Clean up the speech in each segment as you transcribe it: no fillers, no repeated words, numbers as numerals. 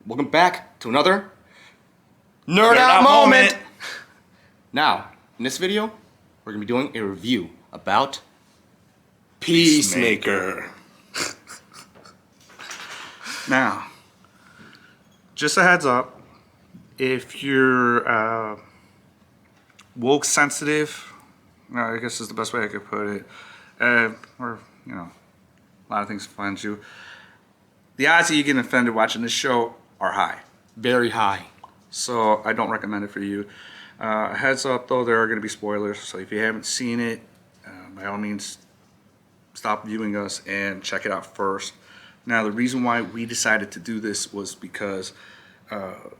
Welcome back to another Nerd Out Moment. Now, in this video, we're going to be doing a review about Peacemaker. Now, just a heads up, if you're woke sensitive, I guess is the best way I could put it, or, you know, a lot of things offend you, the odds that you get offended watching this show are high. Very high. So I don't recommend it for you. Heads up though, there are going to be spoilers, so if you haven't seen it, by all means stop viewing us and check it out first. Now the reason why we decided to do this was because HBO...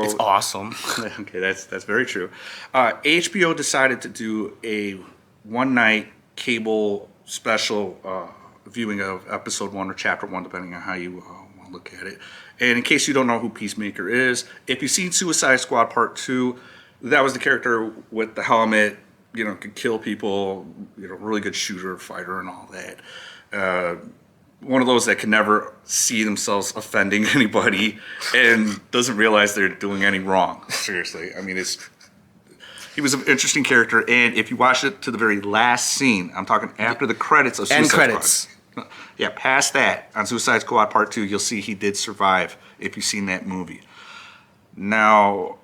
It's awesome. Okay, that's very true. HBO decided to do a one-night cable special viewing of episode 1 or chapter 1, depending on how you want to look at it. And in case you don't know who Peacemaker is, if you've seen Suicide Squad Part 2, that was the character with the helmet, you know, could kill people, you know, really good shooter, fighter, and all that. One of those that can never see themselves offending anybody and doesn't realize they're doing any wrong. Seriously. I mean, he was an interesting character, and if you watch it to the very last scene, I'm talking after the credits of Suicide Squad. Yeah, past that, on Suicide Squad Part 2, you'll see he did survive if you've seen that movie. Now,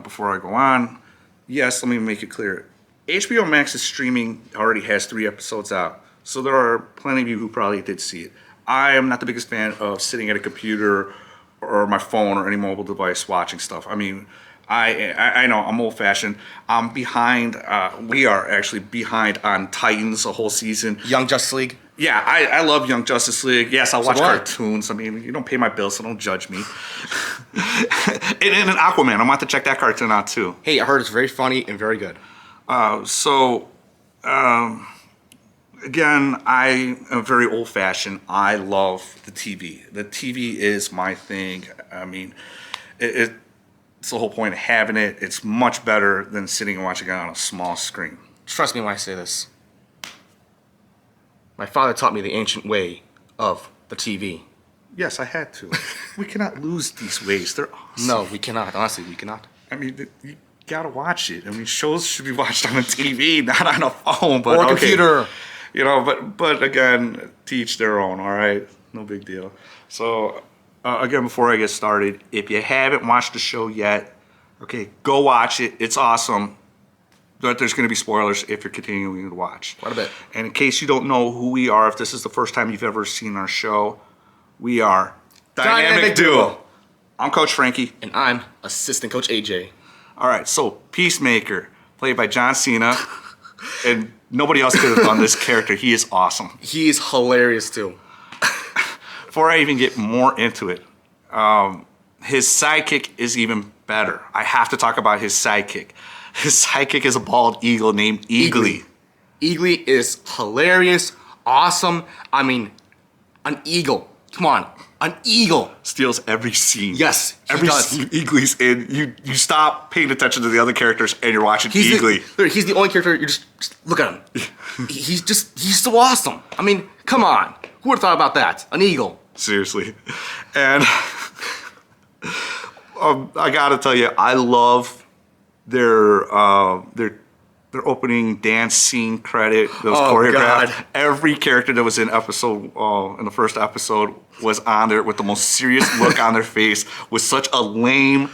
before I go on, yes, let me make it clear. HBO Max's streaming already has 3 episodes out, so there are plenty of you who probably did see it. I am not the biggest fan of sitting at a computer or my phone or any mobile device watching stuff. I mean, I know I'm old-fashioned. I'm behind. We are actually behind on Titans a whole season. Young Justice League. Yeah, I love Young Justice League. Yes, I'll watch cartoons. I mean, you don't pay my bills, so don't judge me. and Aquaman, I want to check that cartoon out too. Hey, I heard it's very funny and very good. Again, I am very old-fashioned. I love the TV. The TV is my thing. I mean, it's the whole point of having it. It's much better than sitting and watching it on a small screen. Trust me when I say this. My father taught me the ancient way of the TV. Yes, I had to. We cannot lose these ways. They're awesome. No, we cannot. Honestly, we cannot. I mean, you gotta watch it. I mean, shows should be watched on a TV, not on a phone. But or a computer. You know, but again, teach their own, all right? No big deal. So, again, before I get started, if you haven't watched the show yet, okay, go watch it. It's awesome. But there's going to be spoilers if you're continuing to watch. Quite a bit. And in case you don't know who we are, if this is the first time you've ever seen our show, we are Dynamic Duo. I'm Coach Frankie. And I'm Assistant Coach AJ. All right, so Peacemaker, played by John Cena. And nobody else could have done this character. He is awesome. He is hilarious, too. Before I even get more into it, his sidekick is even better. I have to talk about his sidekick. His sidekick is a bald eagle named Eagly. Eagly is hilarious, awesome. I mean, an eagle. Come on, an eagle. Steals every scene. Yes, every does. Scene Eagly's in. You stop paying attention to the other characters and you're watching Eagly. He's the only character, you just look at him. He's so awesome. I mean, come on. Who would have thought about that? An eagle. Seriously. And I gotta tell you, I love their opening dance scene credit that was choreographed. God. Every character that was in the first episode was on there with the most serious look on their face with such a lame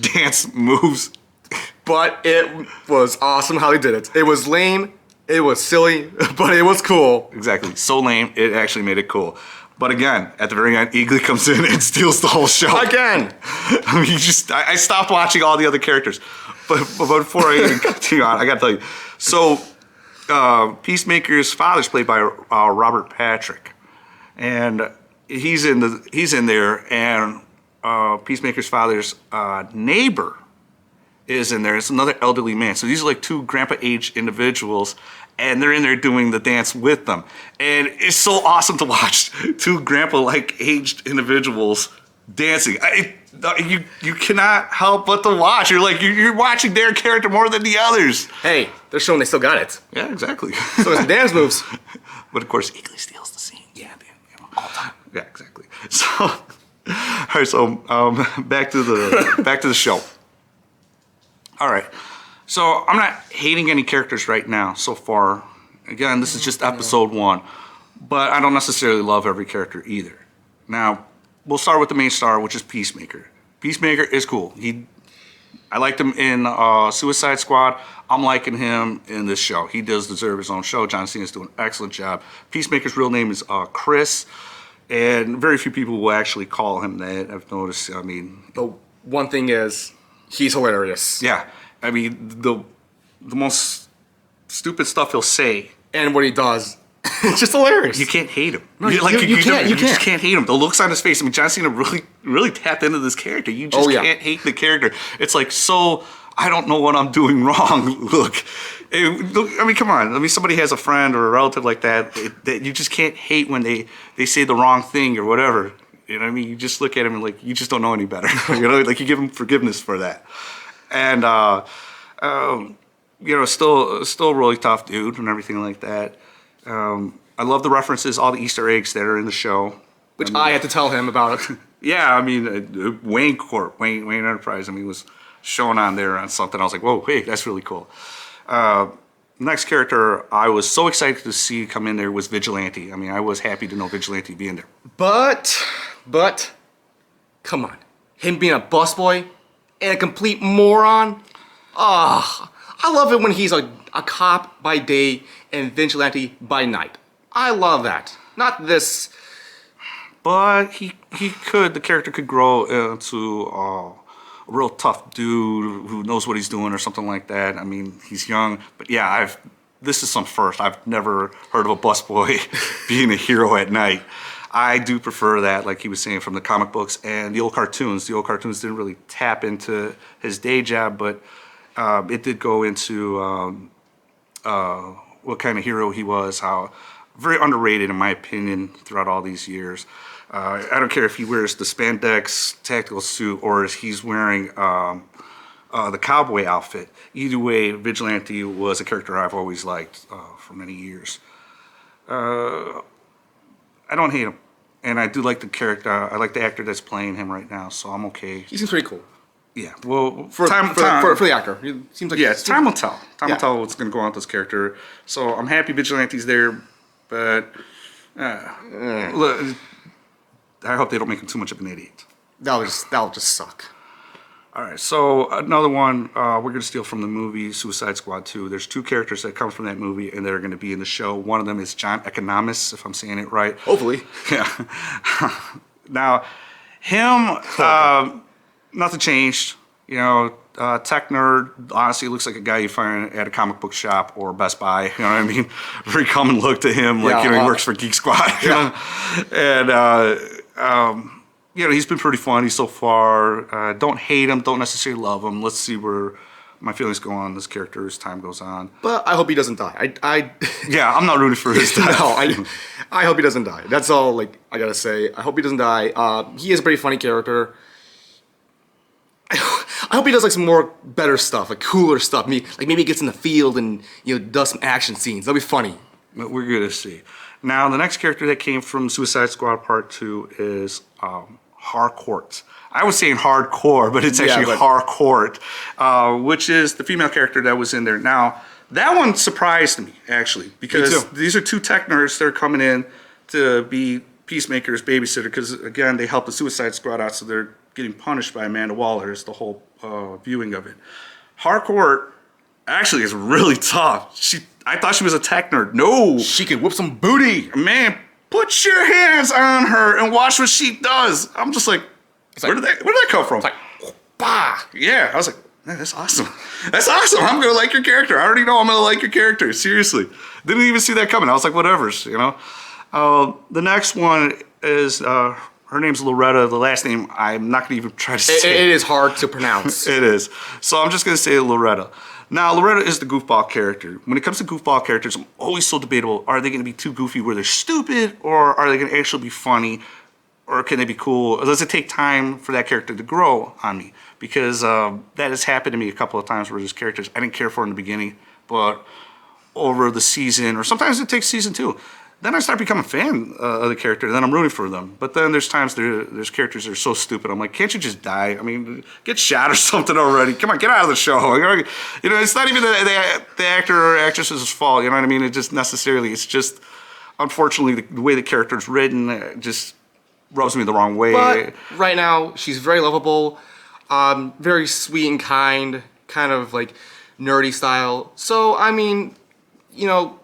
dance moves. But it was awesome how they did it. It was lame, it was silly, but it was cool. Exactly. So lame, it actually made it cool. But again, at the very end, Eagly comes in and steals the whole show. Again! I mean, I stopped watching all the other characters. But before I even continue on, I gotta tell you. So, Peacemaker's father is played by Robert Patrick. And he's in there, and Peacemaker's father's neighbor is in there. It's another elderly man. So these are like 2 grandpa-age individuals, and they're in there doing the dance with them. And it's so awesome to watch 2 grandpa-like aged individuals dancing. You cannot help but to watch. You're watching their character more than the others. Hey, they're showing they still got it. Yeah, exactly. So it's the dance moves. But of course, Eagly steals the scene. Yeah, man. All the time. Yeah, exactly. So All right, so back to the show. All right, so I'm not hating any characters right now so far. Again, this is just episode 1, but I don't necessarily love every character either. Now, we'll start with the main star, which is Peacemaker. Peacemaker is cool. I liked him in Suicide Squad. I'm liking him in this show. He does deserve his own show. John Cena's doing an excellent job. Peacemaker's real name is Chris, and very few people will actually call him that. I've noticed. I mean, The one thing is, he's hilarious. yeah. I mean, the most stupid stuff he'll say, And what he does, it's just hilarious. you can't hate him. No, you can't. You just can't hate him. The looks on his face. I mean, John Cena really tapped into this character. You just can't hate the character. It's like, so I don't know what I'm doing wrong. Look, I mean, come on. I mean, somebody has a friend or a relative like that that you just can't hate when they say the wrong thing or whatever. You know what I mean? You just look at him and like, you just don't know any better. You know, like you give him forgiveness for that. And, you know, still a really tough dude and everything like that. I love the references, all the Easter eggs that are in the show. Which I had to tell him about it. Yeah, I mean, Wayne Corp, Wayne Enterprise, I mean, was shown on there on something. I was like, whoa, hey, that's really cool. Next character I was so excited to see come in there was Vigilante. I mean, I was happy to know Vigilante be in there. But, come on. Him being a busboy and a complete moron? Ah, I love it when he's a cop by day and vigilante by night. I love that. Not this. But the character could grow into a real tough dude who knows what he's doing or something like that. I mean, he's young, but yeah, this is some first. I've never heard of a busboy being a hero at night. I do prefer that, like he was saying, from the comic books and the old cartoons. The old cartoons didn't really tap into his day job, but it did go into what kind of hero he was, how very underrated in my opinion throughout all these years. I don't care if he wears the spandex tactical suit or if he's wearing the cowboy outfit. Either way, Vigilante was a character I've always liked for many years. I don't hate him, and I do like the character. I like the actor that's playing him right now, so I'm okay. He seems pretty cool. Yeah, well, For the actor. It seems like time will tell. Time will tell what's going to go on with this character. So I'm happy Vigilante's there, but look, I hope they don't make him too much of an idiot. That'll just suck. All right, so another one we're going to steal from the movie Suicide Squad 2. There's 2 characters that come from that movie and they're going to be in the show. One of them is John Economos, if I'm saying it right. Hopefully. Yeah. Now, him, nothing changed. You know, tech nerd, honestly, looks like a guy you find at a comic book shop or Best Buy. You know what I mean? Very common look to him, like, he works for Geek Squad. You know? And, you know, he's been pretty funny so far. Don't hate him, don't necessarily love him. Let's see where my feelings go on this character as time goes on. But I hope he doesn't die. Yeah, I'm not rooting for his death. No, I hope he doesn't die. That's all, like, I gotta say. I hope he doesn't die. He is a pretty funny character. I hope he does, like, some more better stuff, like, cooler stuff. Maybe he gets in the field and, you know, does some action scenes. That'll be funny. But we're going to see. Now, the next character that came from Suicide Squad Part 2 is Harcourt. I was saying hardcore, but it's actually Harcourt, which is the female character that was in there. Now, that one surprised me, actually, because these are 2 tech nerds that are coming in to be Peacemaker's babysitter, because, again, they helped the Suicide Squad out, so they're getting punished by Amanda Waller is the whole viewing of it. Harcourt actually is really tough. I thought she was a tech nerd. No. She could whip some booty. Man, put your hands on her and watch what she does. I'm just like, where did that come from? It's like, bah. Yeah, I was like, man, that's awesome. That's awesome. I'm going to like your character. I already know I'm going to like your character. Seriously. Didn't even see that coming. I was like, whatever, you know. The next one is, her name's Loretta. The last name, I'm not going to even try to say. It is hard to pronounce. It is. So I'm just going to say Loretta. Now, Loretta is the goofball character. When it comes to goofball characters, I'm always so debatable. Are they going to be too goofy where they're stupid? Or are they going to actually be funny? Or can they be cool? Or does it take time for that character to grow on me? Because that has happened to me a couple of times where there's characters I didn't care for in the beginning, but over the season, or sometimes it takes season 2, then I start becoming a fan of the character. Then I'm rooting for them. But then there's times there's characters that are so stupid. I'm like, can't you just die? I mean, get shot or something already. Come on, get out of the show. You know, it's not even the actor or actress's fault. You know what I mean? It just necessarily. It's just, unfortunately, the way the character is written just rubs me the wrong way. But right now, she's very lovable, very sweet and kind, kind of like nerdy style. So, I mean, you know,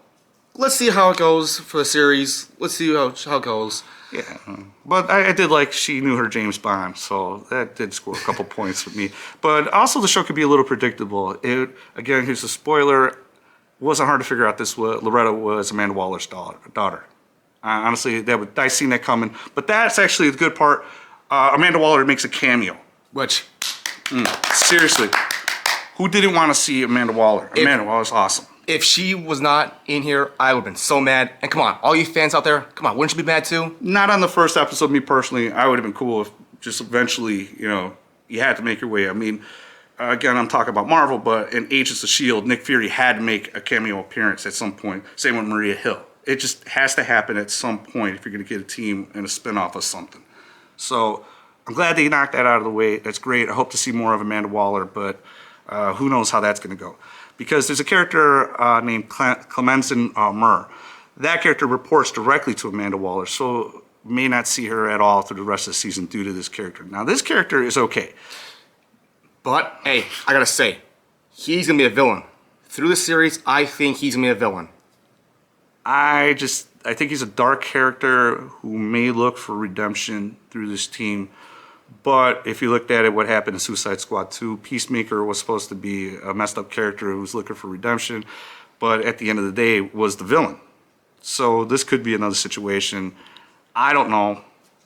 let's see how it goes for the series. Let's see how it goes. Yeah, but I did like she knew her James Bond, so that did score a couple points with me. But also the show could be a little predictable. Again, here's a spoiler. It wasn't hard to figure out Loretta was Amanda Waller's daughter. Honestly, I seen that coming. But that's actually the good part. Amanda Waller makes a cameo. Which, Seriously, who didn't want to see Amanda Waller? Amanda Waller's awesome. if she was not in here, I would have been so mad. And come on, all you fans out there, come on, wouldn't you be mad too? Not on the first episode, me personally. I would have been cool if just eventually, you had to make your way. I mean, again, I'm talking about Marvel, but in Agents of S.H.I.E.L.D., Nick Fury had to make a cameo appearance at some point. Same with Maria Hill. It just has to happen at some point if you're going to get a team and a spinoff of something. So I'm glad they knocked that out of the way. That's great. I hope to see more of Amanda Waller, but who knows how that's going to go. Because there's a character named Clemson Murn. That character reports directly to Amanda Waller, so may not see her at all through the rest of the season due to this character. Now, this character is okay. But, hey, I gotta say, he's gonna be a villain. Through the series, I think he's gonna be a villain. I think he's a dark character who may look for redemption through this team. But if you looked at it, what happened in Suicide Squad 2, Peacemaker was supposed to be a messed up character who was looking for redemption, but at the end of the day was the villain. So this could be another situation. I don't know.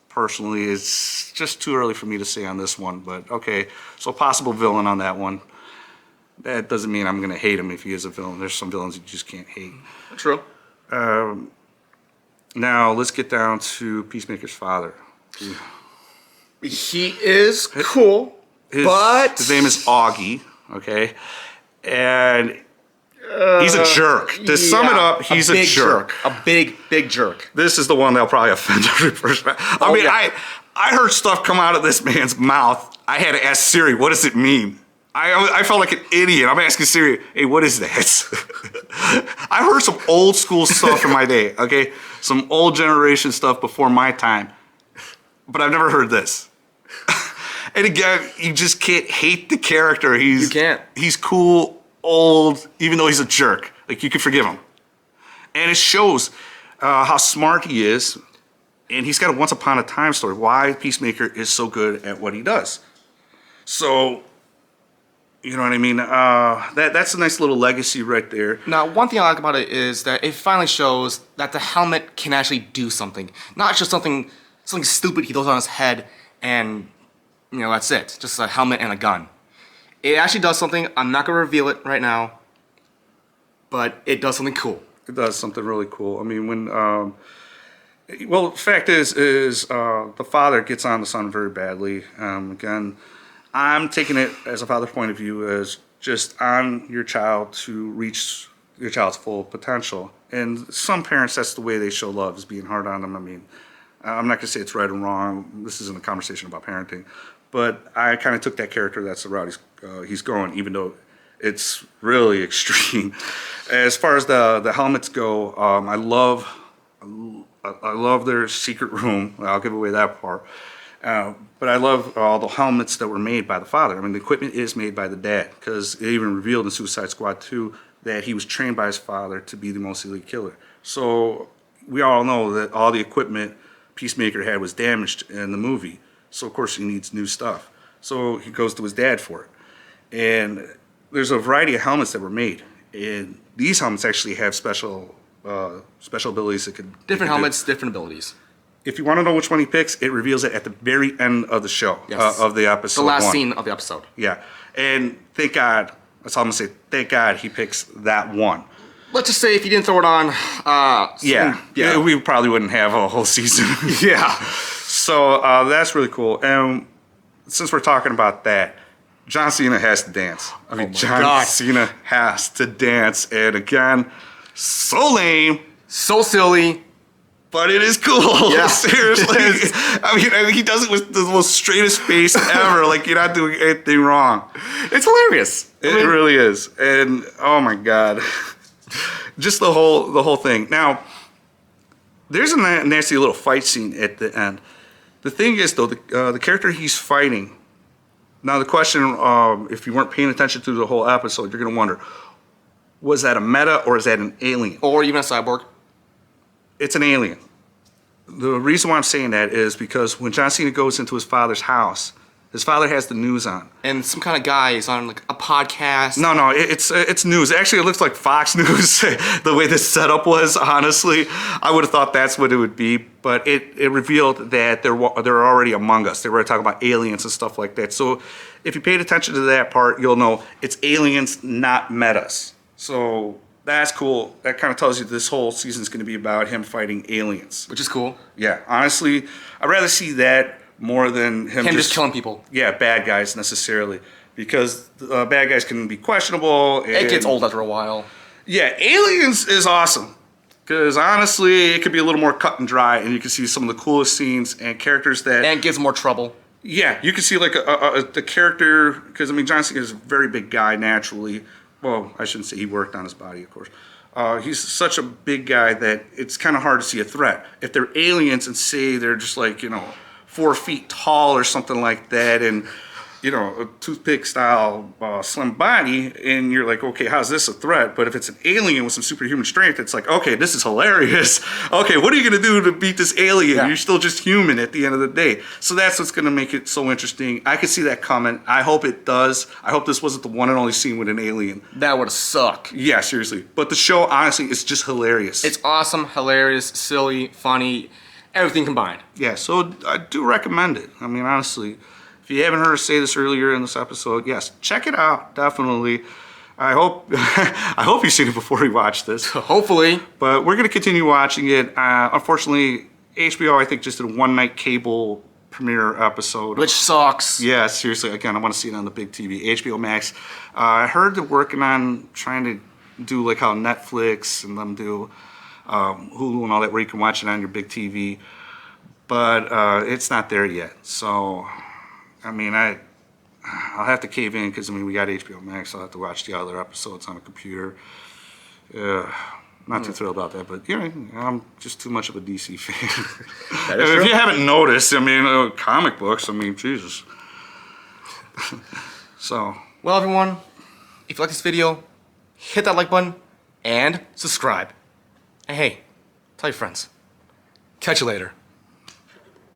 Personally, it's just too early for me to say on this one, but okay. So possible villain on that one. That doesn't mean I'm going to hate him if he is a villain. There's some villains you just can't hate. True. Now, let's get down to Peacemaker's father. He is cool, but... His name is Augie, okay? And he's a jerk. To sum it up, he's a jerk. A big jerk. This is the one that'll probably offend every person. I heard stuff come out of this man's mouth. I had to ask Siri, what does it mean? I felt like an idiot. I'm asking Siri, hey, what is that? I heard some old school stuff in my day, okay? Some old generation stuff before my time. But I've never heard this. And again, you just can't hate the character. You can't. He's cool, old, even though he's a jerk. Like, you can forgive him. And it shows how smart he is. And he's got a once upon a time story. Why Peacemaker is so good at what he does. So, you know what I mean? That's a nice little legacy right there. Now, one thing I like about it is that it finally shows that the helmet can actually do something. Not just something stupid he throws on his head and, that's it. Just a helmet and a gun. It actually does something. I'm not going to reveal it right now, but it does something cool. It does something really cool. I mean, when... the fact is the father gets on the son very badly. Again, I'm taking it as a father's point of view as just on your child to reach your child's full potential. And some parents, that's the way they show love, is being hard on them. I mean, I'm not going to say it's right or wrong. This isn't a conversation about parenting. But I kind of took that character, that's the route he's going, even though it's really extreme. As far as the helmets go, I love their secret room. I'll give away that part. But I love all the helmets that were made by the father. I mean, the equipment is made by the dad, because it even revealed in Suicide Squad 2 that he was trained by his father to be the most elite killer. So we all know that all the equipment Peacemaker had was damaged in the movie. So, of course, he needs new stuff. So he goes to his dad for it. And there's a variety of helmets that were made. And these helmets actually have special abilities that could... Different helmets, different abilities. If you want to know which one he picks, it reveals it at the very end of the show, of the episode. The last scene of the episode. Yeah. And thank God, that's all I'm going to say, thank God he picks that one. Let's just say if you didn't throw it on... we probably wouldn't have a whole season. Yeah. So that's really cool. And since we're talking about that, John Cena has to dance. I mean, John Cena has to dance. And again, so lame. So silly. but it is cool. Yeah. Seriously. I mean, he does it with the most straightest face ever. Like, you're not doing anything wrong. It's hilarious. It really is. And oh my God. Just the whole thing. Now, there's a nasty little fight scene at the end. The thing is, though, the character he's fighting. Now, the question, if you weren't paying attention through the whole episode, you're going to wonder, was that a meta or is that an alien? Or even a cyborg. It's an alien. The reason why I'm saying that is because when John Cena goes into his father's house, his father has the news on. And some kind of guy is on like a podcast. No, it's news. Actually, it looks like Fox News, the way this setup was, honestly. I would have thought that's what it would be, but it revealed that they're already among us. They were talking about aliens and stuff like that. So if you paid attention to that part, you'll know it's aliens, not metas. So that's cool. That kind of tells you this whole season is going to be about him fighting aliens. Which is cool. Yeah, honestly, I'd rather see that more than him just killing people. Yeah, bad guys necessarily. Because bad guys can be questionable. And, It gets old after a while. Yeah, aliens is awesome. Because honestly, it could be a little more cut and dry, and you can see some of the coolest scenes and characters that... And it gives more trouble. Yeah, you can see like the character... Because, I mean, John Cena is a very big guy naturally. Well, I shouldn't say he worked on his body, of course. He's such a big guy that it's kind of hard to see a threat. If they're aliens and say they're just like, 4 feet tall or something like that, and a toothpick style slim body, and you're like, okay, how's this a threat? But if it's an alien with some superhuman strength, it's like, okay, this is hilarious. Okay, what are you gonna do to beat this alien? Yeah. You're still just human at the end of the day. So that's what's gonna make it so interesting. I could see that coming. I hope it does. I hope this wasn't the one and only scene with an alien. That would suck. Yeah, seriously. But the show, honestly, is just hilarious. It's awesome, hilarious, silly, funny, everything combined. Yeah, so I do recommend it. I mean, honestly, if you haven't heard us say this earlier in this episode, yes, check it out, definitely. I hope I hope you've seen it before we watch this. Hopefully. But we're going to continue watching it. Unfortunately, HBO, I think, just did a one-night cable premiere episode. Which sucks. Yeah, seriously. Again, I want to see it on the big TV. HBO Max. I heard they're working on trying to do like how Netflix and them do Hulu and all that, where you can watch it on your big TV. But it's not there yet. So, I mean, I'll have to cave in because, I mean, we got HBO Max. I'll have to watch the other episodes on a computer. Not too thrilled about that, but yeah, I'm just too much of a DC fan. That is If true. you haven't noticed, I mean, comic books, I mean, Jesus. So, Well, everyone, if you like this video, hit that like button and subscribe. And hey, tell your friends. Catch you later.